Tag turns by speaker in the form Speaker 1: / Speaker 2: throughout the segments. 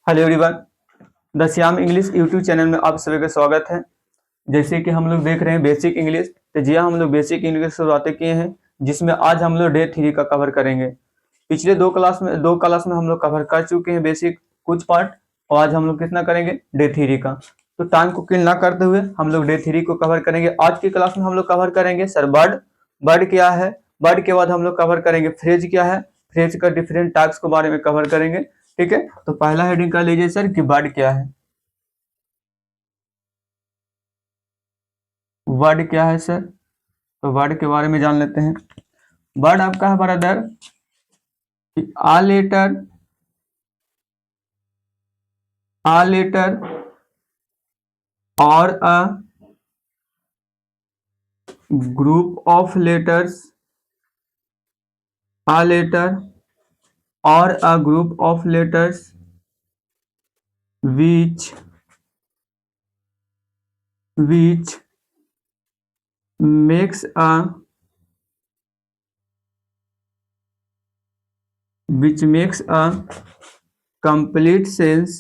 Speaker 1: Hello everyone, the Shyam English YouTube channel में आप सभी का स्वागत है। जैसे कि हम लोग देख रहे हैं बेसिक इंग्लिश, तो जी हाँ, हम लोग बेसिक इंग्लिश से शुरुआत किए हैं, जिसमें आज हम लोग डे 3 का कवर करेंगे। पिछले दो क्लास में हम लोग कवर कर चुके हैं बेसिक कुछ पार्ट, और आज हम लोग कितना करेंगे, डे 3 का। तो टाइम को किल ना करते हुए हम लोग डे 3 को कवर करेंगे। आज की क्लास में हम लोग कवर करेंगे सर बर्ड क्या है। बर्ड के बाद हम लोग कवर करेंगे फ्रेज क्या है, फ्रेज का डिफरेंट टाइप्स के बारे में कवर करेंगे। ठीक है, तो पहला हेडिंग कर लीजिए सर कि बर्ड क्या है। वर्ड क्या है सर, तो वर्ड के बारे में जान लेते हैं। वर्ड आपका है ब्रदर आ लेटर और a group of letters, a letter और a group of letters which makes a complete sense,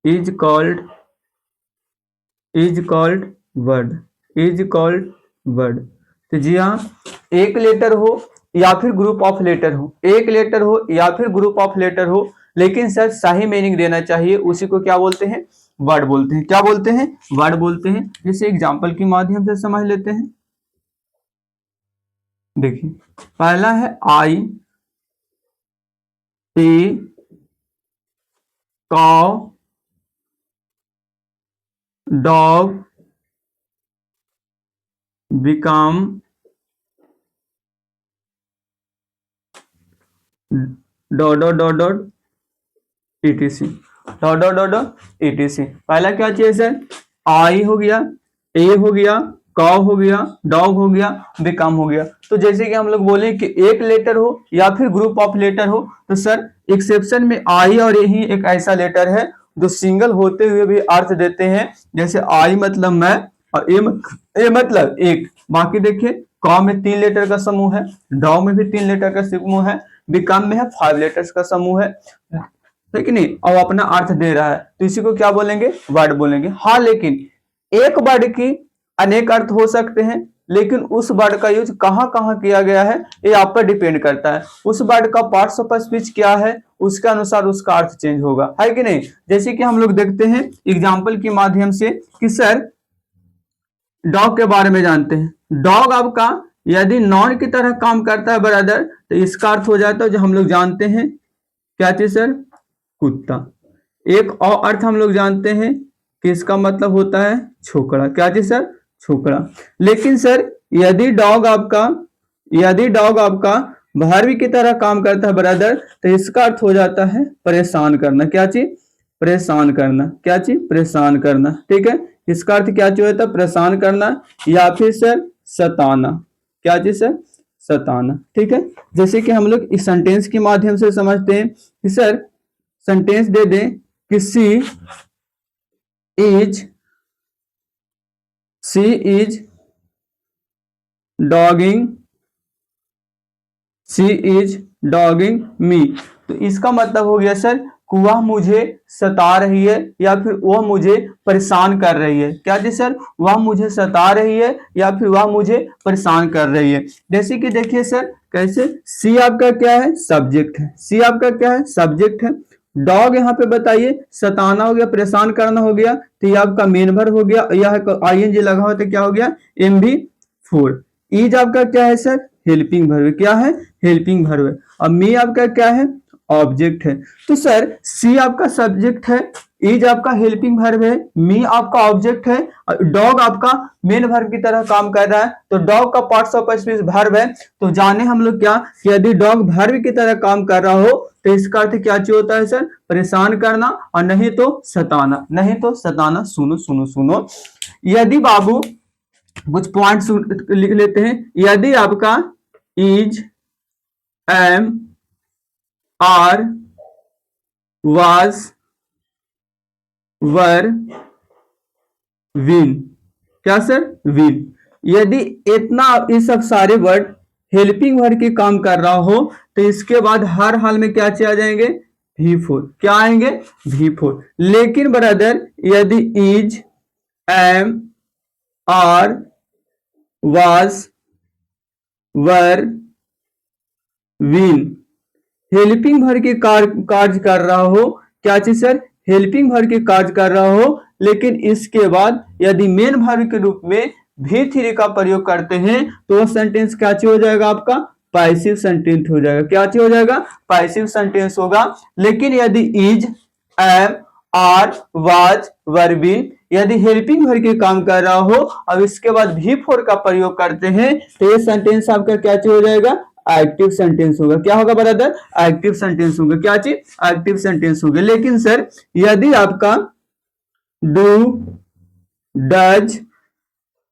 Speaker 1: is called word। तो जी हाँ, एक लेटर हो या फिर ग्रुप ऑफ लेटर हो, एक लेटर हो या फिर ग्रुप ऑफ लेटर हो, लेकिन सर सही मीनिंग देना चाहिए, उसी को क्या बोलते हैं, वर्ड बोलते हैं। क्या बोलते हैं, वर्ड बोलते हैं। जैसे एग्जांपल के माध्यम से समझ लेते हैं। देखिए, पहला है I a cow dog become dot etc dot etc। पहला क्या चाहिए सर, आई हो गया, ए हो गया, काउ हो गया, डॉग हो गया, बिकम हो गया। तो जैसे कि हम लोग बोले कि एक लेटर हो या फिर ग्रुप ऑफ लेटर हो, तो सर एक्सेप्शन में आई और ए ही एक ऐसा लेटर है जो सिंगल होते हुए भी अर्थ देते हैं। जैसे आई मतलब मैं और ए मतलब एक। बाकी देखिए, काउ में 3 लेटर का समूह है, डॉग में भी 3 लेटर का समूह है, बिकम में है 5 लेटर्स का समूह है, ठीक नहीं, और अपना अर्थ दे रहा है, तो इसी को क्या बोलेंगे, वर्ड बोलेंगे। हाँ, लेकिन एक वर्ड की अनेक अर्थ हो सकते हैं, लेकिन उस वर्ड का यूज कहां कहां किया गया है ये आप पर डिपेंड करता है। उस वर्ड का पार्ट्स ऑफ स्पीच क्या है, उसके अनुसार उसका अर्थ चेंज होगा, है कि नहीं। जैसे कि हम लोग देखते हैं एग्जाम्पल के माध्यम से कि सर डॉग के बारे में जानते हैं। डॉग आपका यदि नॉन की तरह काम करता है ब्रदर, तो इसका अर्थ हो जाता है जो हम लोग जानते हैं, क्या चीज सर, कुत्ता। एक और अर्थ हम लोग जानते हैं कि इसका मतलब होता है छोकरा। क्या चीज सर, छोकरा। लेकिन सर यदि डॉग आपका भार्वी की तरह काम करता है ब्रदर, तो इसका अर्थ हो जाता है परेशान करना। क्या चीज, परेशान करना। क्या चीज, परेशान करना। ठीक है, इसका अर्थ क्या चीज होता है, परेशान करना या फिर सर सताना। क्या चीज सर, सताना। ठीक है, जैसे कि हम लोग इस सेंटेंस के माध्यम से समझते हैं कि सर सेंटेंस दे दें कि इज सी इज डॉगिंग मी। तो इसका मतलब हो गया सर कि वह मुझे सता रही है या फिर वह मुझे परेशान कर रही है। क्या जी सर, वह मुझे सता रही है या फिर वह मुझे परेशान कर रही है। जैसे कि देखिए सर कैसे, सी आपका क्या है, सब्जेक्ट है। सी आपका क्या है, सब्जेक्ट है। डॉग यहाँ पे बताइए, सताना हो गया, परेशान करना हो गया, तो ये आपका मेन वर्ब हो गया। यह आईएनजी लगा हो तो क्या हो गया, MV4। इज आपका क्या है सर, हेल्पिंग वर्ब। क्या है, हेल्पिंग वर्ब। अब मी आपका क्या है, ऑब्जेक्ट है। तो सर सी आपका सब्जेक्ट है, इज आपका हेल्पिंग वर्ब है, मी आपका ऑब्जेक्ट है, और डॉग आपका मेन वर्ब की तरह काम कर रहा है। तो डॉग का पार्ट्स ऑफ स्पीच वर्ब है। तो जाने हम लोग क्या कि यदि डॉग वर्ब की तरह काम कर रहा हो तो इसका अर्थ क्या चाहिए होता है सर, परेशान करना, और नहीं तो सताना। नहीं तो सताना। सुनो सुनो सुनो, यदि बाबू कुछ पॉइंट्स लिख लेते हैं। यदि आपका is, am, are, was, were, win. क्या सर, विन। यदि इतना ये सब सारे वर्ड हेल्पिंग वर्ब के काम कर रहा हो तो इसके बाद हर हाल में क्या आ जाएंगे, V4। क्या आएंगे, V4। लेकिन ब्रदर यदि is, am, are, was, were, will helping verb के कार्य कर रहा हो, क्या चीज सर, हेल्पिंग वर्ब के कार्य कर रहा हो, लेकिन इसके बाद यदि मेन वर्ब के रूप में V3 का प्रयोग करते हैं तो वह सेंटेंस क्या हो जाएगा, आपका पैसिव सेंटेंस हो जाएगा। क्या हो जाएगा, पैसिव सेंटेंस होगा। लेकिन यदि is, am, are, was, were, been यदि हेल्पिंग वर्ब के काम कर रहा हो अब इसके बाद V4 का प्रयोग करते हैं तो ये सेंटेंस आपका क्या हो जाएगा, एक्टिव सेंटेंस होगा। क्या होगा ब्रदर, एक्टिव सेंटेंस होगा। क्या चीज, एक्टिव सेंटेंस होगा। लेकिन सर यदि आपका do, does,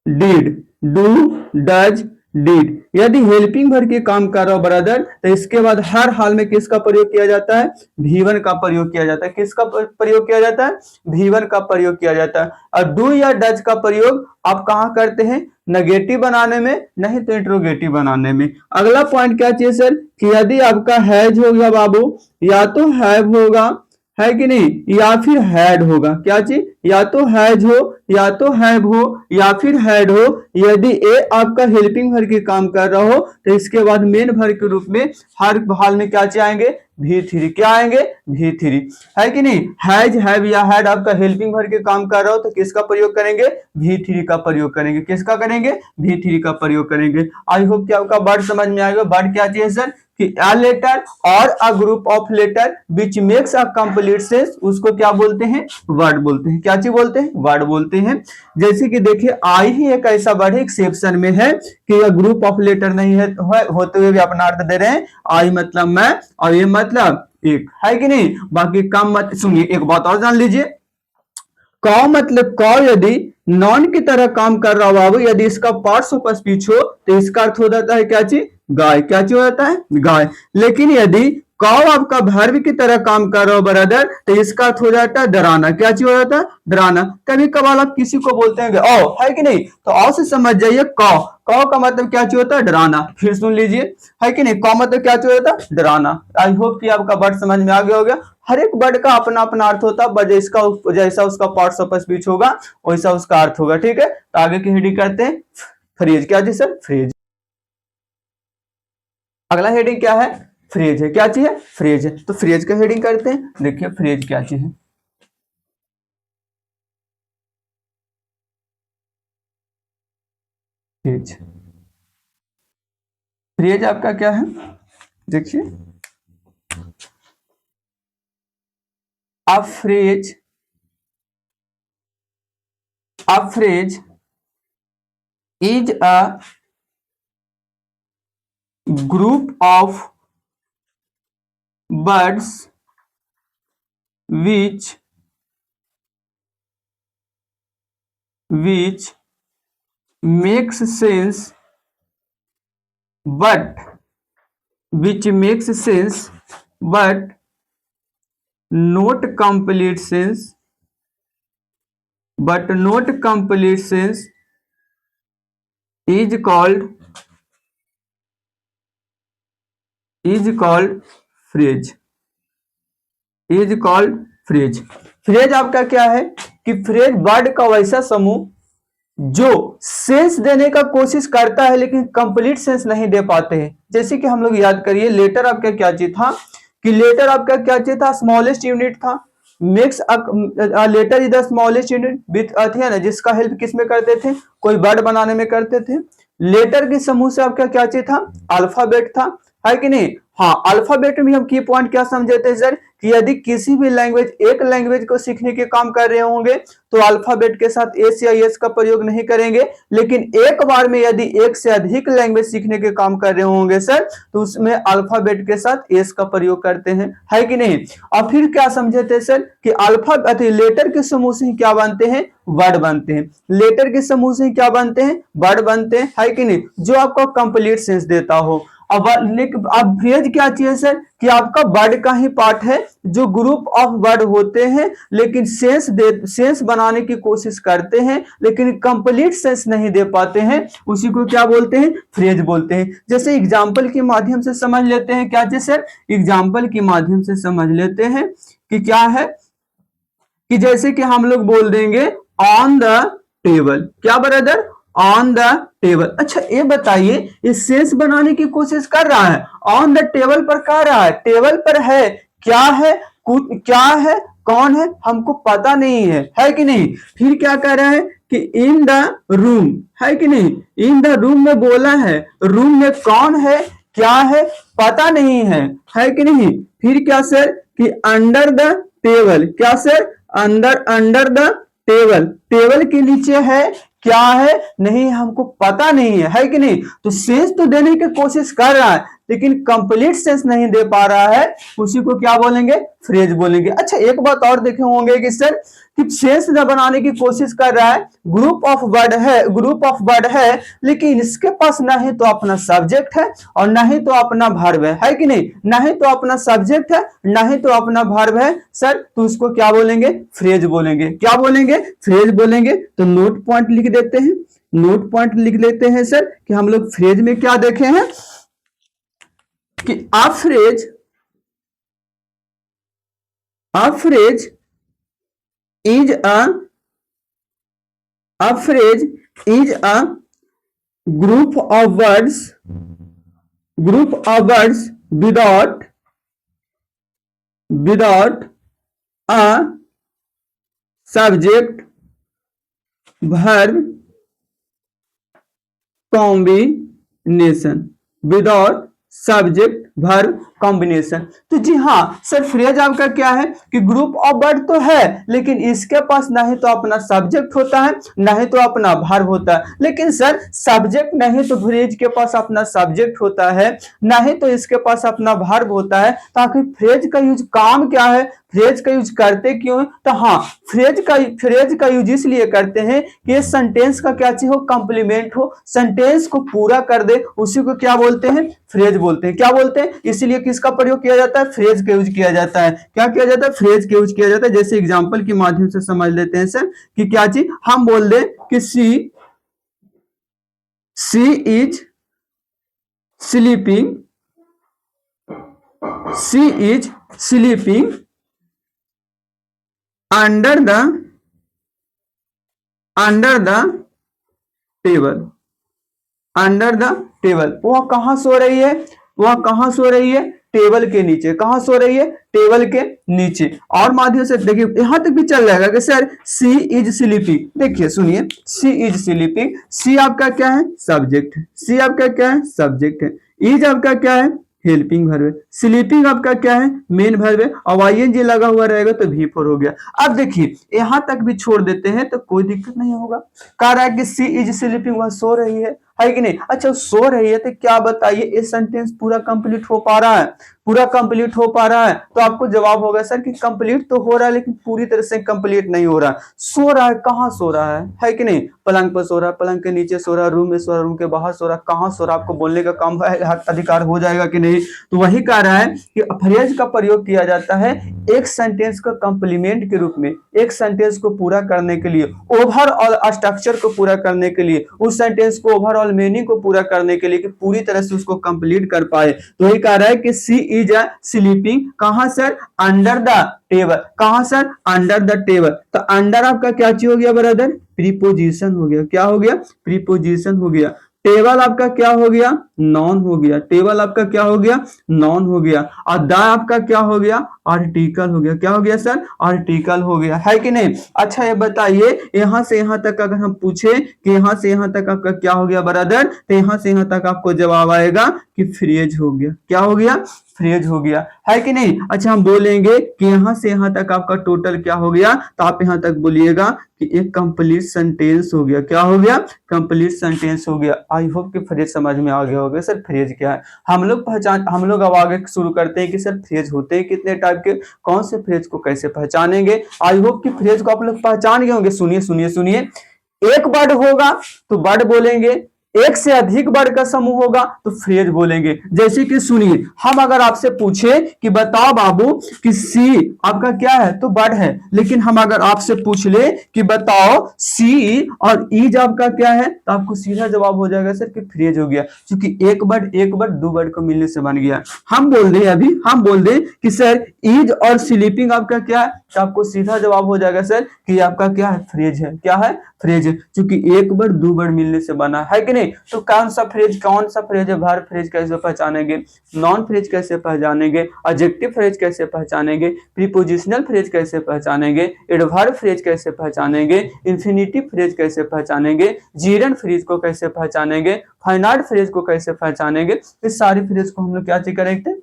Speaker 1: did, do, does, did यदि हेल्पिंग वर्ब के काम कर रहा हो ब्रदर तो इसके बाद हर हाल में किसका प्रयोग किया जाता है, V1 का प्रयोग किया जाता है। किसका प्रयोग किया जाता है, V1 का प्रयोग किया जाता है। और डू या डज का प्रयोग आप कहां करते हैं, नेगेटिव बनाने में, नहीं तो इंट्रोगेटिव बनाने में। अगला पॉइंट क्या चाहिए सर कि यदि आपका हैज हो गया बाबू, या तो हैव होगा, है कि नहीं, या फिर हैड होगा। क्या चीज, या तो हैज हो, या तो हैव हो, या फिर हैड हो। यदि ए आपका हेल्पिंग वर्ब के काम कर रहा हो तो इसके बाद मेन वर्ब के रूप में हर हाल में क्या आएंगे, V3। क्या आएंगे, V3, है कि नहीं। हैज, हैव या हैड आपका हेल्पिंग वर्ब के काम कर रहा हो तो किसका प्रयोग करेंगे, V3 का प्रयोग करेंगे। किसका करेंगे, V3 का प्रयोग करेंगे। आई होप कि आपका वर्ड समझ में आएगा। वर्ड क्या चाहिए सर कि अ लेटर और a group of letter which makes a complete sense, उसको क्या बोलते हैं, वर्ड बोलते हैं। क्या चीज बोलते हैं, वर्ड बोलते हैं। जैसे कि देखिए आई ही एक ऐसा वर्ड है एक्सेप्शन में है कि यह ग्रुप ऑफ लेटर नहीं है होते हुए भी अपना अर्थ दे रहे हैं। आई मतलब मैं और ये मतलब एक, है कि नहीं। बाकी काम मत सुनिए, एक बात और जान लीजिए, कौ मतलब कौ यदि नॉन की तरह काम कर रहा हो बाबू, यदि इसका पार्ट्स ऑफ स्पीच हो तो इसका अर्थ हो जाता है क्या चीज, गाय। क्या चीज हो जाता है, गाय। लेकिन यदि कौ आपका वर्ब की तरह काम कर रहा हो ब्रदर तो इसका अर्थ हो जाता है डराना। क्या चीज हो जाता है, डराना। कभी कभार आप किसी को बोलते हैं ओ, है कि नहीं, तो औ से समझ जाइए कौ, कौ का मतलब क्या चीज होता है, डराना। फिर सुन लीजिए, है कि नहीं, कौ मतलब क्या चीज होता है, डराना। आई होप कि आपका वर्ड समझ में आ गया होगा। हर एक वर्ड का अपना अपना अर्थ होता है, जैसा उसका पार्ट्स ऑफ स्पीच होगा वैसा उसका अर्थ होगा। ठीक है, तो आगे की हेडिंग करते हैं, फ्रेज। क्या जी सर, फ्रेज। अगला हेडिंग क्या है, फ्रेज है। क्या चीज है, फ्रेज है। तो फ्रेज का हेडिंग करते हैं। देखिए फ्रेज क्या चीज है, फ्रेज। फ्रेज आपका क्या है, देखिए a phrase is a group of words which makes sense but not complete sense, is called phrase। Phrase आपका क्या है कि फ्रेज वर्ड का वैसा समूह जो सेंस देने का कोशिश करता है लेकिन कंप्लीट सेंस नहीं दे पाते हैं। जैसे कि हम लोग याद करिए, लेटर आपका क्या चीज था कि लेटर आपका क्या चीज था, स्मॉलेस्ट यूनिट था। Makes letter is the smallest unit with अर्थ है ना, जिसका हेल्प किस में करते थे, कोई वर्ड बनाने में करते थे। लेटर के समूह से आपका क्या चीज था, अल्फाबेट था, है कि नहीं। हाँ, अल्फाबेट में हम की पॉइंट क्या समझे थे सर कि यदि किसी भी लैंग्वेज, एक लैंग्वेज को सीखने के काम कर रहे होंगे तो अल्फाबेट के साथ एस या एस का प्रयोग नहीं करेंगे। लेकिन एक बार में यदि एक से अधिक लैंग्वेज सीखने के काम कर रहे होंगे सर तो उसमें अल्फाबेट के साथ एस का प्रयोग करते हैं, है कि नहीं। और फिर क्या समझे थे सर कि अल्फाबेट लेटर के समूह से क्या बनते हैं, वर्ड बनते हैं। लेटर के समूह से क्या बनते हैं, वर्ड बनते हैं, है कि नहीं, जो आपको कंप्लीट सेंस देता हो। लेकिन अब फ्रेज क्या चीज है सर कि आपका वर्ड का ही पार्ट है जो ग्रुप ऑफ वर्ड होते हैं लेकिन सेंस बनाने की कोशिश करते हैं लेकिन कंप्लीट सेंस नहीं दे पाते हैं, उसी को क्या बोलते हैं? फ्रेज बोलते हैं। जैसे एग्जांपल के माध्यम से समझ लेते हैं, क्या चीज सर? एग्जांपल के माध्यम से समझ लेते हैं कि क्या है कि जैसे कि हम लोग बोल देंगे ऑन द टेबल। क्या ब्रदर? On the table. अच्छा ये बताइए, ये सेंस बनाने की कोशिश कर रहा है, ऑन द टेबल पर कह रहा है, टेबल पर है, क्या है, क्या है, कौन है, हमको पता नहीं है कि नहीं? फिर क्या कह रहा है कि इन द रूम, है कि नहीं? इन द रूम में बोला है, रूम में कौन है, क्या है, पता नहीं है कि नहीं? फिर क्या सर कि अंडर द टेबल। क्या sir? Under the table, table के नीचे है, क्या है, नहीं, हमको पता नहीं है कि नहीं? तो सेंस तो देने की कोशिश कर रहा है लेकिन कंप्लीट सेंस नहीं दे पा रहा है, उसी को क्या बोलेंगे? फ्रेज बोलेंगे। अच्छा एक बात और देखे होंगे कि सर कि सेंस न बनाने की कोशिश कर रहा है, ग्रुप ऑफ वर्ड है लेकिन इसके पास ना ही तो अपना सब्जेक्ट है और ना ही तो अपना वर्ब है कि नहीं? ना ही तो अपना सब्जेक्ट है, ना ही तो अपना वर्ब है सर, तो उसको क्या बोलेंगे? फ्रेज बोलेंगे। क्या बोलेंगे? फ्रेज बोलेंगे। तो नोट पॉइंट लिख देते हैं, नोट पॉइंट लिख लेते हैं सर कि हम लोग फ्रेज में क्या देखे हैं कि a phrase is a phrase is a group of words without a subject verb combination, without subject verb combination. तो जी हाँ सर, फ्रेज आपका क्या है कि ग्रुप ऑफ वर्ड तो है लेकिन इसके पास ना ही तो अपना सब्जेक्ट होता है ना ही तो अपना वर्ब होता है। लेकिन सर सब्जेक्ट नहीं तो फ्रेज के पास अपना सब्जेक्ट होता है, ना ही तो इसके पास अपना वर्ब होता है, ताकि फ्रेज का यूज काम क्या है, फ्रेज का यूज करते क्यों है? तो हाँ, फ्रेज का यूज इसलिए करते हैं कि सेंटेंस का क्या चीज हो, कंप्लीमेंट हो, सेंटेंस को पूरा कर दे, उसी को क्या बोलते हैं? फ्रेज बोलते हैं। क्या बोलते हैं? इसीलिए किसका प्रयोग किया जाता है? फ्रेज का यूज किया जाता है। क्या किया जाता है? फ्रेज का यूज किया जाता है। जैसे एग्जांपल के माध्यम से समझ लेते हैं सर कि क्या चीज, हम बोल दे कि she is sleeping, she is sleeping under the table, under the table. वह कहां सो रही है? वह कहां सो रही है? टेबल के नीचे। कहां सो रही है? टेबल के नीचे। और माध्यम से देखिए यहां तक भी चल जाएगा कि सर सी इज स्लीपिंग। देखिए सुनिए, सी इज स्लीपिंग, सी आपका क्या है? सब्जेक्ट है। सी आपका क्या है? सब्जेक्ट है। इज आपका क्या है? हेल्पिंग वर्ब है। स्लीपिंग आपका क्या है? मेन वर्ब है। और आईएनजी लगा हुआ रहेगा तो V4 हो गया। अब देखिए यहां तक भी छोड़ देते हैं तो कोई दिक्कत नहीं होगा। कह रहा है कि सी इज स्लीपिंग, वह सो रही है कि नहीं? अच्छा सो रही है तो क्या बताइए, ये सेंटेंस पूरा कंप्लीट हो पा रहा है? पूरा कंप्लीट हो पा रहा है? तो आपको जवाब होगा सर कि कंप्लीट तो हो रहा है लेकिन पूरी तरह से कंप्लीट नहीं हो रहा। सो रहा है, कहां सो रहा है कि नहीं? पलंग पर सो रहा है, पलंग के नीचे सो रहा है, रूम में सो रहा है, रूम के बाहर सो रहा है, कहां सो रहा है? आपको बोलने का काम अधिकार हो जाएगा कि नहीं? तो वही कह रहा है कि फ्रेज का प्रयोग किया जाता है एक सेंटेंस का कंप्लीमेंट के रूप में, एक सेंटेंस को पूरा करने के लिए, ओवरऑल स्ट्रक्चर को पूरा करने के लिए, उस सेंटेंस को ओवरऑल मीनिंग को पूरा करने के लिए कि पूरी तरह से उसको कंप्लीट कर पाए। तो वही कह रहा है कि सी इज अ स्लीपिंग, कहां सर? Under the table. कहां सर? Under the table. तो अंडर आपका क्या चीज हो गया ब्रदर? प्रीपोजिशन हो गया। क्या हो गया? प्रीपोजिशन हो गया। टेबल आपका क्या हो गया? नॉन हो गया। टेबल आपका क्या हो गया? नॉन हो गया। और द आपका क्या हो गया? आर्टिकल हो गया। क्या हो गया सर? आर्टिकल हो गया, है कि नहीं? अच्छा ये बताइए, यहां से यहां तक अगर हम पूछे कि यहां से यहां तक आपका क्या हो गया ब्रदर, तो यहां से यहां तक आपको जवाब आएगा कि फ्रेज हो गया। क्या हो गया? फ्रेज हो गया, है कि नहीं? अच्छा हम बोलेंगे कि यहां से यहां तक आपका टोटल क्या हो गया, तो आप यहां तक बोलिएगा कि एक कंप्लीट सेंटेंस हो गया। क्या हो गया? कंप्लीट सेंटेंस हो गया। आई होप कि फ्रेज समझ में आ गया होगा सर फ्रेज क्या है। हम लोग अब आगे शुरू करते हैं कि सर फ्रेज होते हैं कितने टाइप के, कौन से फ्रेज को कैसे पहचानेंगे। आई होप कि फ्रेज को आप लोग पहचान गए होंगे। सुनिए सुनिए सुनिए, एक वर्ड होगा तो वर्ड बोलेंगे, एक से अधिक वर्ड का समूह होगा तो फ्रेज बोलेंगे। जैसे कि सुनिए, हम अगर आपसे पूछे कि बताओ बाबू कि सी आपका क्या है तो वर्ड है, लेकिन हम अगर आपसे पूछ ले कि बताओ सी और ईज आपका क्या है तो आपको सीधा जवाब हो जाएगा सर कि फ्रेज हो गया, क्योंकि एक वर्ड दो वर्ड को मिलने से बन गया। हम बोल दे अभी हम बोल दे कि सर ईज और स्लीपिंग आपका क्या है तो आपको सीधा जवाब हो जाएगा सर कि आपका क्या है फ्रेज है। क्या है? फ्रेज है, क्योंकि एक वर्ड दो वर्ड मिलने से बना है कि नहीं। तो कौन सा फ्रेज है? वर्ब फ्रेज कैसे पहचानेंगे, नॉन फ्रेज कैसे पहचानेंगे, एडजेक्टिव फ्रेज कैसे पहचानेंगे, प्रीपोजिशनल फ्रेज कैसे पहचानेंगे, एडवर्ब फ्रेज कैसे पहचानेंगे, इंफिनिटिव फ्रेज कैसे पहचानेंगे, जीरन फ्रेज को कैसे पहचानेंगे, फाइनाइट फ्रेज को कैसे पहचानेंगे। इस सारी फ्रेज को हम लोग क्या चीज करेंगे,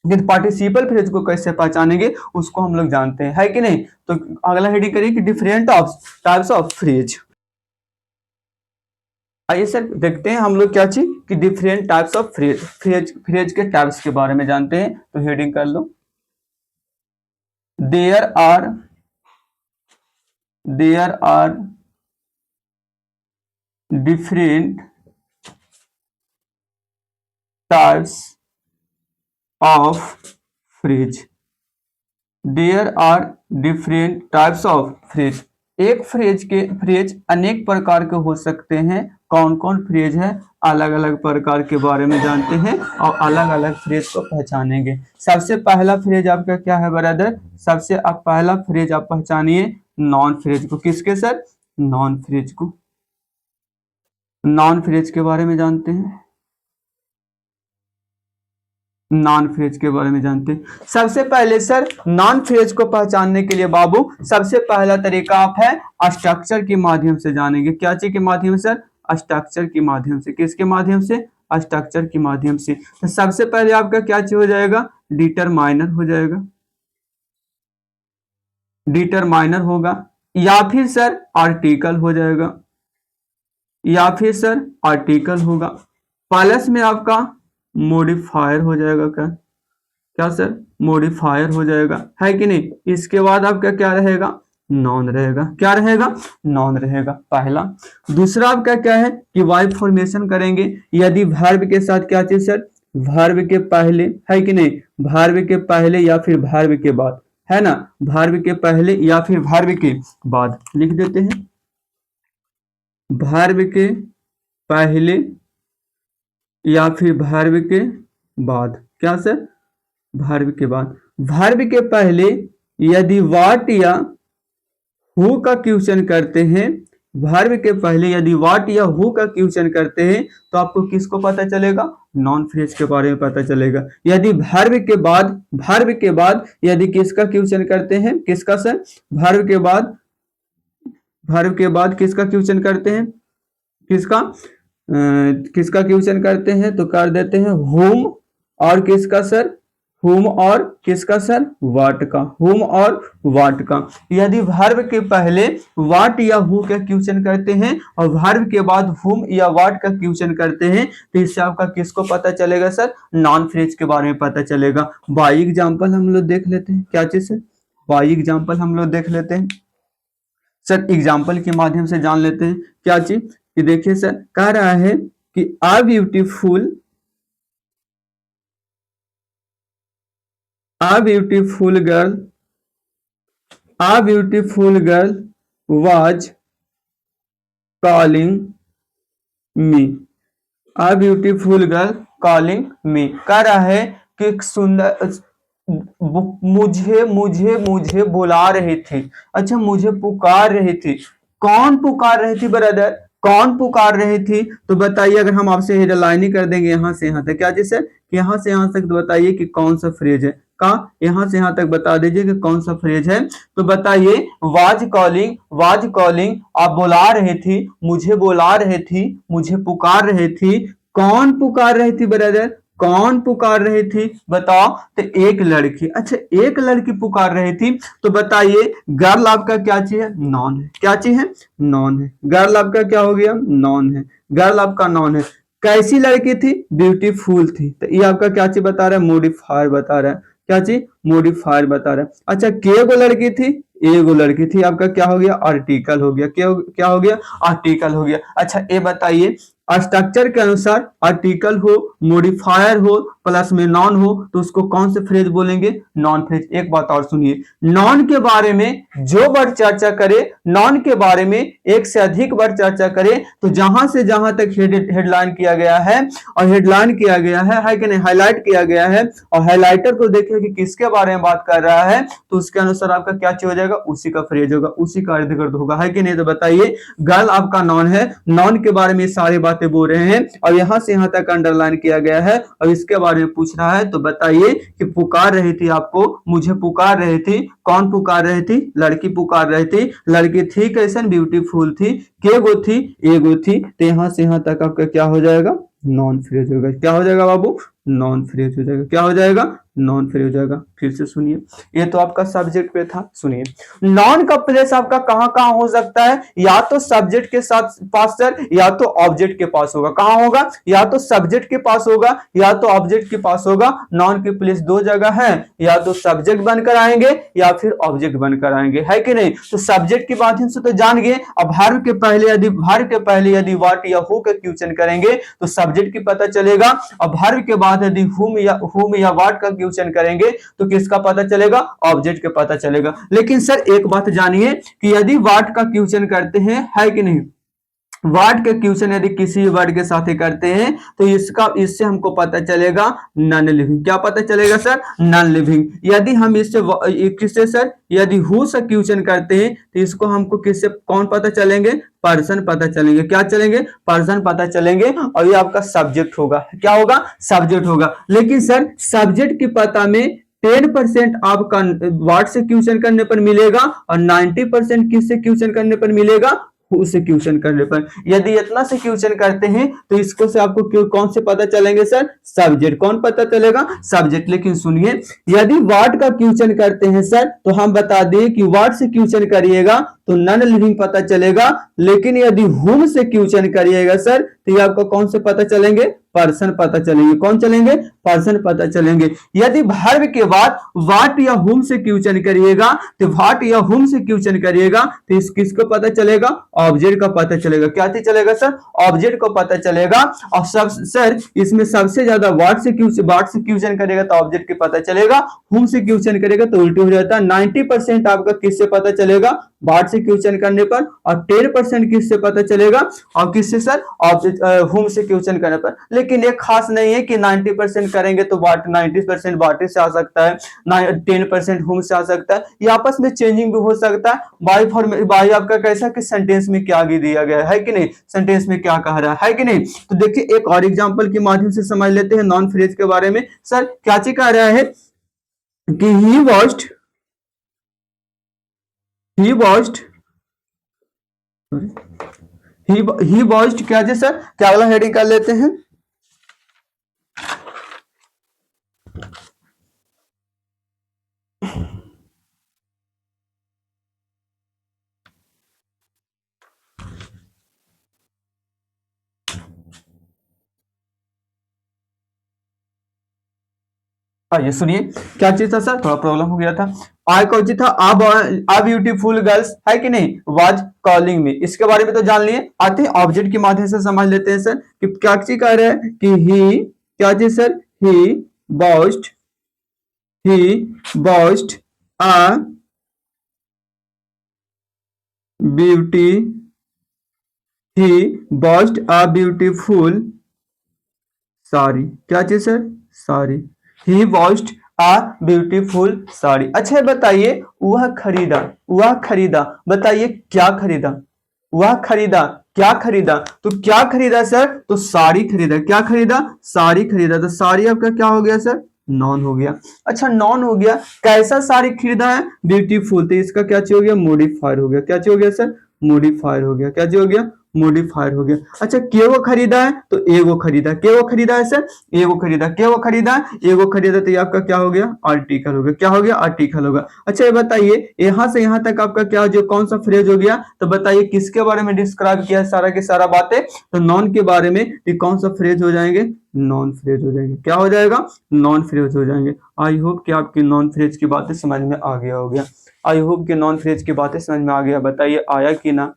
Speaker 1: पार्टिसिपल फ्रेज को कैसे पहचानेंगे उसको हम लोग जानते हैं, है कि नहीं। तो अगला हेडिंग करिए कि डिफरेंट टाइप्स ऑफ फ्रेज। आइए सर देखते हैं हम लोग क्या चीज कि डिफरेंट टाइप्स ऑफ फ्रेज के टाइप्स के बारे में जानते हैं। तो हेडिंग कर लो, there are different types of phrase. There are different types of phrase. एक फ्रेज अनेक प्रकार के हो सकते हैं। कौन कौन फ्रेज है, अलग अलग प्रकार के बारे में जानते हैं और अलग अलग फ्रेज को पहचानेंगे। सबसे पहला फ्रेज आपका क्या है ब्रदर, सबसे आप पहला फ्रेज आप पहचानिए नॉन फ्रेज को। किसके सर? नॉन फ्रेज को। नॉन फ्रेज के बारे में जानते हैं, नॉन फ्रेज के बारे में जानते हैं। सबसे पहले सर नॉन फ्रेज को पहचानने के लिए बाबू सबसे पहला तरीका आप है स्ट्रक्चर के माध्यम से जानेंगे। क्या चीज के माध्यम से सर? स्ट्रक्चर के माध्यम से। किसके माध्यम से? स्ट्रक्चर के माध्यम से। तो सबसे पहले आपका क्या चीज हो जाएगा, डिटरमाइनर हो जाएगा, डिटरमाइनर होगा, या फिर सर आर्टिकल हो जाएगा, या फिर सर आर्टिकल होगा, प्लस में आपका मॉडिफायर हो जाएगा। क्या क्या सर? मॉडिफायर हो जाएगा, है कि नहीं। इसके बाद आपका क्या रहेगा, नॉन रहेगा। क्या रहेगा? नॉन रहेगा पहला। दूसरा आपका क्या है कि वाई फॉर्मेशन करेंगे यदि वर्ब के साथ। क्या चीज सर? वर्ब के पहले, है कि नहीं, वर्ब के पहले या फिर वर्ब के बाद, है ना, वर्ब के पहले या फिर वर्ब के बाद लिख देते हैं। वर्ब के पहले या फिर वर्ब के बाद। क्या सर? वर्ब के बाद। वर्ब के पहले यदि वाट या हु का क्वेश्चन करते हैं, वर्ब के पहले यदि वाट या हु का क्वेश्चन करते हैं तो आपको किसको पता चलेगा, नॉन फ्रेज के बारे में पता चलेगा। यदि वर्ब के बाद यदि किसका क्वेश्चन करते हैं, किसका सर? वर्ब के बाद किसका क्वेश्चन करते हैं, किसका क्वेश्चन करते हैं तो कर देते हैं हुम और किसका सर, हुम और किसका सर, वाट का, हुम और वाट का। यदि वर्ब के पहले वाट या हु का क्वेश्चन करते हैं और वर्ब के बाद हुम या वाट का क्वेश्चन करते हैं तो इससे आपका किसको पता चलेगा सर, नॉन फ्रेज के बारे में पता चलेगा। बाई एग्जाम्पल हम लोग देख लेते हैं। क्या चीज है? बाई एग्जाम्पल हम लोग देख लेते हैं सर, एग्जाम्पल के माध्यम से जान लेते हैं। क्या चीज कि देखिए सर कह रहा है कि a beautiful girl was calling me। a beautiful girl calling me कह रहा है कि एक सुंदर मुझे मुझे मुझे बुला रही थी। अच्छा, मुझे पुकार रही थी। कौन पुकार रही थी ब्रदर, कौन पुकार रही थी? तो बताइए, अगर हम आपसे हेडलाइनिंग कर देंगे यहाँ से यहाँ तक, क्या चीज है, यहाँ से यहाँ तक, तो बताइए कि कौन सा फ्रेज है। कहा यहाँ से यहाँ तक बता दीजिए कि कौन सा फ्रेज है। तो बताइए, वाज कॉलिंग आप बुला रहे थी, मुझे बुला रहे थी, मुझे पुकार रहे थी। कौन पुकार रही थी ब्रदर, कौन पुकार रही थी बताओ? तो एक लड़की। अच्छा, एक लड़की पुकार रही थी। तो बताइए गर्ल आपका क्या चीज है, नॉन है। क्या चीज है, नॉन है। गर्ल आपका क्या हो गया, नॉन है। गर्ल आपका नॉन है। कैसी लड़की थी, ब्यूटीफुल थी। तो ये आपका क्या चीज बता रहा है, मॉडिफायर बता रहा है। क्या चीज, मॉडिफायर बता रहा है। अच्छा, के गो लड़की थी, एगो लड़की थी, आपका क्या हो गया, आर्टिकल हो गया। क्या हो गया, आर्टिकल हो गया। अच्छा, ये बताइए स्ट्रक्चर के अनुसार आर्टिकल हो, मॉडिफायर हो, प्लस में नॉन हो, तो उसको कौन से फ्रेज बोलेंगे? Non phrase. एक बात और सुनिए, नॉन के बारे में जो वर्ड चर्चा करे, नॉन के बारे में एक से अधिक वर्ड चर्चा करे, तो जहां से जहां तक हेडलाइन किया गया है और हेडलाइन किया गया है कि नहीं, हाईलाइट किया गया है, और हाईलाइटर को देखिए कि किसके बारे में बात कर रहा है, तो उसके अनुसार आपका क्या चीज हो जाएगा? उसी का फ्रेज होगा, उसी का अर्धगर्द होगा, है कि नहीं? तो बताइए, गर्ल आपका नॉन है, नॉन के बारे में सारी बातें बोल रहे हैं और यहां से यहां तक अंडरलाइन किया गया है और इसके बारे में पूछ रहा है, तो बताइए कि पुकार रही थी आपको, मुझे पुकार रही थी, कौन पुकार रही थी? लड़की पुकार रही थी। लड़की थी कैसन? ब्यूटीफुल थी। के गो थी? एगो थी। तो यहां से यहां तक आपका क्या हो जाएगा? नॉन फ्रेज होगा। क्या हो जाएगा बाबू? नॉन फ्रेज हो जाएगा। क्या हो जाएगा? नॉन फ्रेज हो जाएगा। फिर से सुनिए, ये तो आपका सब्जेक्ट पे था, सुनिए, नॉन का प्लेस आपका कहां कहां हो सकता है? या तो सब्जेक्ट के साथ पास सर, या तो ऑब्जेक्ट के पास होगा। कहां होगा? या तो सब्जेक्ट के पास होगा या तो ऑब्जेक्ट के पास होगा। नॉन की प्लेस दो जगह है, या तो सब्जेक्ट बनकर आएंगे या फिर ऑब्जेक्ट बनकर आएंगे, है कि नहीं? तो सब्जेक्ट के माध्यम से तो जान गए। अब वर्ब के पहले यदि व्हाट या हु का क्वेश्चन करेंगे तो सब्जेक्ट की पता चलेगा, और वर्ब के बाद यदि हुम या व्हाट का क्वेश्चन करेंगे तो किसका पता चलेगा? ऑब्जेक्ट का पता चलेगा। लेकिन सर एक बात जानिए कि यदि व्हाट का क्वेश्चन करते हैं, है कि नहीं, वर्ड के क्वेश्चन यदि किसी वर्ड के साथ ही करते हैं तो इससे हमको पता चलेगा नॉन लिविंग। क्या पता चलेगा सर? Non living. यदि हम किससे सर, यदि हु से क्वेश्चन करते हैं तो इसको हमको किससे, कौन पता चलेंगे? पर्सन पता चलेंगे। क्या चलेंगे? पर्सन पता चलेंगे, और ये आपका सब्जेक्ट होगा। क्या होगा? सब्जेक्ट होगा। लेकिन सर सब्जेक्ट की पता में 10% आपका वर्ड से क्वेश्चन करने पर मिलेगा और 90% किससे क्वेश्चन करने पर मिलेगा? उसे क्वेश्चन करने पर। यदि इतना से क्वेश्चन करते हैं तो इसको से आपको कौन से पता चलेंगे सर? सब्जेक्ट। कौन पता चलेगा? सब्जेक्ट। लेकिन सुनिए, यदि वर्ड का क्वेश्चन करते हैं सर तो हम बता दें कि वर्ड से क्वेश्चन करिएगा तो नॉन लिविंग पता चलेगा, लेकिन यदि हुम से क्वेश्चन करिएगा सर तो ये आपको कौन से पता चलेंगे? पर्सन पता चलेंगे। कौन चलेंगे? पर्सन पता चलेंगे। यदि वर्ब के बाद व्हाट या हुम से क्वेश्चन करिएगा तो व्हाट या हुम से क्वेश्चन करिएगा तो किसको पता चलेगा? ऑब्जेक्ट का पता चलेगा। क्या चलेगा सर? ऑब्जेक्ट को पता चलेगा। और सब सर इसमें सबसे ज्यादा व्हाट से क्वेश्चन करेगा तो ऑब्जेक्ट के पता चलेगा, हुम से क्वेश्चन करेगा तो उल्टी हो जाता है। 90% आपका किससे पता चलेगा? व्हाट से क्वेश्चन करने पर, और 10% किससे पता चलेगा? और किससे सर? ऑब्जेक्ट हुम से क्वेश्चन करने पर। लेकिन एक खास नहीं है कि 90% करेंगे तो 90% व्हाट से आ सकता है, 10% हुम से आ सकता है। ये आपस में चेंजिंग भी हो सकता है। बाई आपका कैसा कि सेंटेंस में क्या आगे दिया गया है कि नहीं, सेंटेंस में क्या कह रहा है कि नहीं। तो देखिए एक और एग्जांपल के माध्यम से समझ लेते हैं नॉन फ्रेज के बारे में। सर क्या चीज कह रहा है कि ही वॉच्ड क्या जी सर, क्या वाला हेडिंग कर लेते हैं? ये सुनिए क्या चीज था सर, थोड़ा प्रॉब्लम हो गया था। आई कौन सी था? आ ब्यूटीफुल गर्ल्स, है कि नहीं, वाज कॉलिंग मी। इसके बारे में तो जान लिए। आते हैं ऑब्जेक्ट के माध्यम से समझ लेते हैं सर कि क्या चीज कह रहे हैं कि ही, क्या चीज सर? बॉस्ड ही बॉस्ड आ ब्यूटी ही बॉस्ड आ ब्यूटीफुल साड़ी। क्या चीज सर? साड़ी। ही वॉच्ड आ ब्यूटीफुल साड़ी। अच्छा बताइए, वह खरीदा, बताइए क्या खरीदा? वह खरीदा, क्या खरीदा? तो क्या खरीदा सर? तो साड़ी खरीदा। क्या खरीदा? साड़ी खरीदा। तो साड़ी आपका क्या हो गया सर? नॉन हो गया। अच्छा नॉन हो गया, कैसा साड़ी खरीदा है? ब्यूटीफुल। तो इसका क्या चीज हो गया? मॉडिफायर हो गया। क्या चीज हो गया सर? मॉडिफायर हो गया। क्या चीज हो गया? मॉडिफायर हो गया। अच्छा केगो खरीदा है? तो एगो खरीदा। केगो खरीदा है सर? एगो खरीदा। केगो खरीदा? एगो खरीदा। तो ये आपका क्या हो गया? आर्टिकल हो गया। क्या हो गया? आर्टिकल होगा। अच्छा ये बताइए, यहां से यहां तक आपका क्या जो कौन सा फ्रेज हो गया? तो बताइए किसके बारे में डिस्क्राइब किया है सारा के सारा बातें? तो नॉन के बारे में। ये कौन सा फ्रेज हो जाएंगे? नॉन फ्रेज हो जाएंगे। क्या हो जाएगा? नॉन फ्रेज हो जाएंगे। आई होप कि आपकी नॉन फ्रेज की बातें समझ में आ गया हो गया। आई होप कि नॉन फ्रेज की बातें समझ में आ गया। बताइए आया कि ना?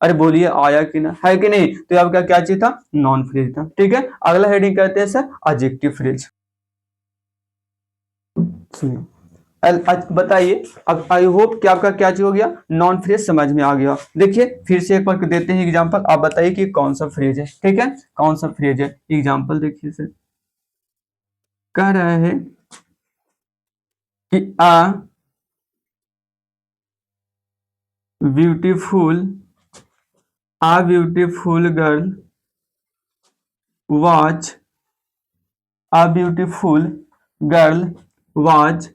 Speaker 1: अरे बोलिए आया कि ना, है कि नहीं? तो आपका क्या चीज था? नॉन फ्रेज था। ठीक है, अगला हेडिंग करते हैं सर एडजेक्टिव फ्रेज। बताइए, अब आई होप कि आपका क्या चीज हो गया, नॉन फ्रेज समझ में आ गया। देखिए फिर से एक बार देते हैं एग्जांपल, आप बताइए कि कौन सा फ्रेज है। ठीक है, कौन सा फ्रेज है? एग्जांपल देखिए सर, कह रहा है कि beautiful beautiful girl was beautiful girl was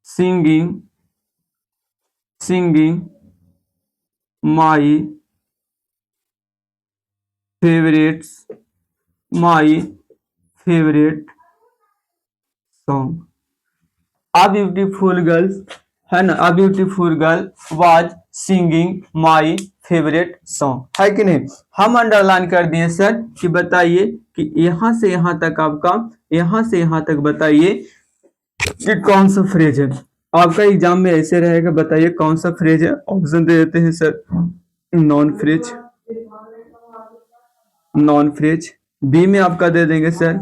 Speaker 1: singing my favourites my favourite song. A beautiful girls, है ना, a beautiful girl was singing my favourite song, है कि नहीं? हम अंडरलाइन कर दिए सर कि बताइए कि यहां से यहां तक आपका, यहां से यहां तक बताइए कि कौन सा फ्रेज है। आपका एग्जाम में ऐसे रहेगा, बताइए कौन सा फ्रेज है। ऑप्शन दे देते हैं sir, noun phrase, noun phrase. B में आपका दे देंगे sir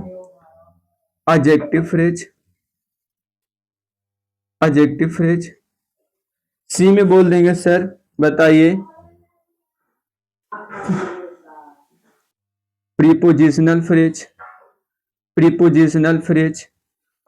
Speaker 1: adjective phrase, adjective phrase. C में बोल देंगे सर, बताइए प्रीपोजिशनल फ्रेज, प्रीपोजिशनल फ्रेज।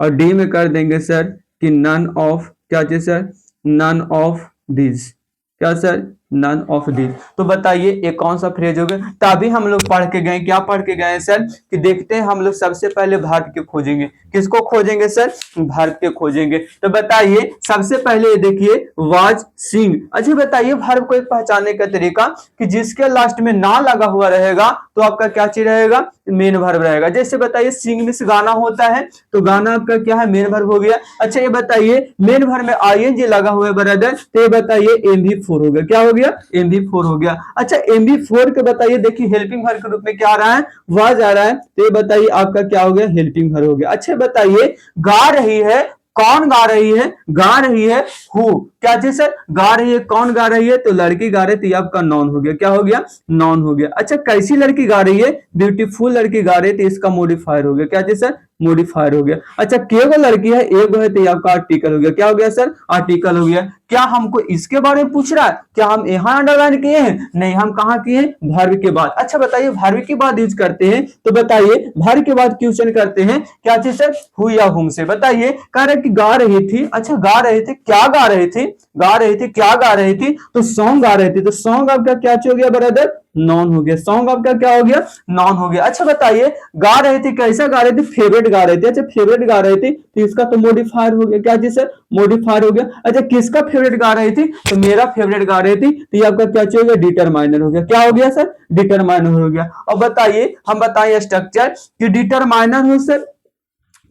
Speaker 1: और डी में कर देंगे सर कि नन ऑफ, क्या चीज सर? नन ऑफ दिस, क्या सर? None of this. तो बताइए ये कौन सा फ्रेज हो गया? तभी हम लोग पढ़ के गए, क्या पढ़ के गए सर? कि देखते हैं हम लोग सबसे पहले वर्ब के खोजेंगे। किसको खोजेंगे सर? वर्ब के खोजेंगे। तो बताइए सबसे पहले ये देखिए वाज सिंग। अच्छा बताइए वर्ब को एक पहचानने का तरीका कि जिसके लास्ट में ना लगा हुआ रहेगा तो आपका क्या चीज रहेगा? मेन वर्ब रहेगा। जैसे बताइए सिंग मिस गाना होता है, तो गाना आपका क्या है? मेन वर्ब हो गया। अच्छा ये बताइए मेन वर्ब में आईएनजी लगा हुआ है ब्रदर, तो ये बताइए MV4 हो गया। क्या हो गया? MV4 हो गया। अच्छा MV4 के बताइए, देखिए हेल्पिंग वर्ब के रूप में क्या आ रहा है? वाज आ रहा है, तो ये बताइए आपका क्या हो गया? हेल्पिंग वर्ब हो गया। अच्छा बताइए गा रही है, कौन गा रही है? गा रही है हु, क्या चीज सर? गा रही है, कौन गा रही है? तो लड़की गा रही, तो ये आपका नॉन हो गया। क्या हो गया? नॉन हो गया। अच्छा कैसी लड़की गा रही है? ब्यूटीफुल लड़की गा रही है, तो इसका मॉडिफायर हो गया। क्या चीज सर? मॉडिफायर हो गया। अच्छा केवल लड़की है, एगो है, तो ये आपका आर्टिकल हो गया। क्या हो गया सर? आर्टिकल हो गया। क्या हमको इसके बारे में पूछ रहा है? क्या हम यहाँ अंडरलाइन किए हैं? नहीं, हम कहाँ किए हैं? वर्ब के बाद। अच्छा बताइए वर्ब के बाद यूज करते हैं, तो बताइए वर्ब के बाद क्वेश्चन करते हैं क्या चीज सर? हु या हुम से। बताइए कह रहे कि गा रही थी। अच्छा गा रहे थे, क्या गा रहे थे? गा रहे थे, क्या गा रही थी? तो सॉन्ग गा रही थी, तो सॉन्ग आपका क्या हो गया ब्रदर? नॉन हो गया। सॉन्ग आपका क्या हो गया? नॉन हो गया। अच्छा बताइए गा रहे थे, कैसा गा रहे थे? फेवरेट गा रहे थे। अच्छा फेवरेट गा रहे थे, तो इसका तो मॉडिफायर हो गया। क्या चीज सर? मॉडिफायर हो गया। अच्छा किसका फेवरेट गा रही थी? तो मेरा फेवरेट गा रही थी, तो ये आपका क्या हो गया? डिटरमाइनर हो गया। क्या हो गया सर? डिटरमाइनर हो गया। और बताइए हम बताइए स्ट्रक्चर कि डिटरमाइनर हो सर,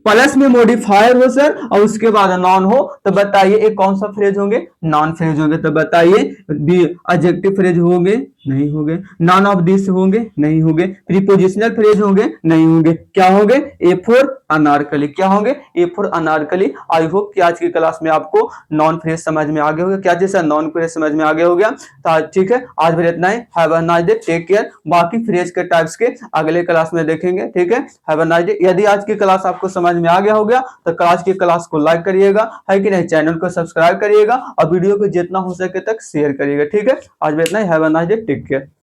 Speaker 1: प्लस में मॉडिफायर हो सर, और उसके बाद नॉन हो, तो बताइए एक कौन सा फ्रेज होंगे? नॉन फ्रेज होंगे। तो बताइए एडजेक्टिव फ्रेज होंगे? नहीं होंगे। नॉन ऑफ दिस होंगे? नहीं होंगे। प्रीपोजिशनल फ्रेज होंगे? नहीं होंगे। क्या होंगे? A for Anarkali. क्या होंगे? A for Anarkali. I hope कि आज की क्लास में आपको नॉन फ्रेज समझ में आ गया होगा। क्या जैसा नॉन फ्रेज समझ में आ गया हो गया। तो ठीक है, आज फिर इतना ही। Have a nice day, take care. बाकी फ्रेज के टाइप्स के अगले क्लास में देखेंगे। ठीक है, हैव अ नाइस डे। यदि आज की क्लास आपको समझ में आ गया हो गया तो आज की क्लास को लाइक करिएगा, है कि नहीं? चैनल को सब्सक्राइब करिएगा और वीडियो को जितना हो सके तक शेयर करिएगा। ठीक है, आज भी इतना ही। Have a nice day, take care.